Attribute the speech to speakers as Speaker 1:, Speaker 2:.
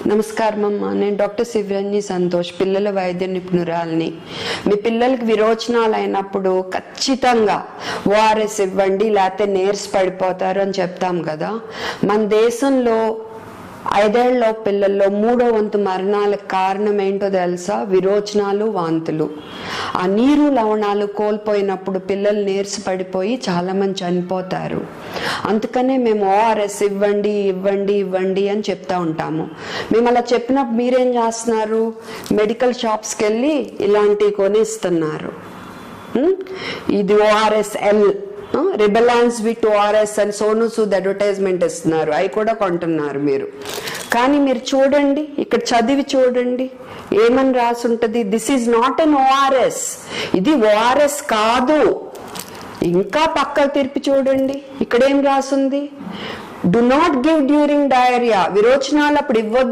Speaker 1: నమస్కారం అమ్మా, నేను డాక్టర్ శివరంజని సంతోష్, పిల్లల వైద్య నిపుణురాలిని. మీ పిల్లలకి విరోచనాలు అయినప్పుడు ఖచ్చితంగా ఓఆర్ఎస్ ఇవ్వండి, లేకపోతే నీరస పడిపోతారు అని చెప్తాం కదా. మన దేశంలో 5 ఏళ్ల పిల్లల్లో 3వ వంతు మరణాలకు కారణం ఏంటో తెలుసా? విరోచనాలు, వాంతులు. ఆ నీరు లవణాలు కోల్పోయినప్పుడు పిల్లలు నీరస పడిపోయి చాలా మంది చనిపోతారు. అందుకనే మేము ఓఆర్ఎస్ ఇవ్వండి ఇవ్వండి ఇవ్వండి అని చెప్తా ఉంటాము. మేము అలా చెప్పినప్పుడు మీరేం చేస్తున్నారు? మెడికల్ షాప్స్కి వెళ్ళి ఇలాంటివి కొనిస్తున్నారు. ఇది ఓఆర్ఎస్ ఎల్, రిబలాన్స్ విత్ ఓఆర్ఎస్ అని సోను సూద్ అడ్వర్టైజ్మెంట్ ఇస్తున్నారు, అవి కూడా కొంటున్నారు మీరు. కానీ మీరు చూడండి, ఇక్కడ చదివి చూడండి ఏమని రాసుంటది. This is not an ORS, ఇది ఓఆర్ఎస్ కాదు. ఇంకా పక్కకు తిరిపి చూడండి, ఇక్కడ ఏం రాసుంది? Do not give during diarrhoea, విరోచనాలు అప్పుడు ఇవ్వద్దు.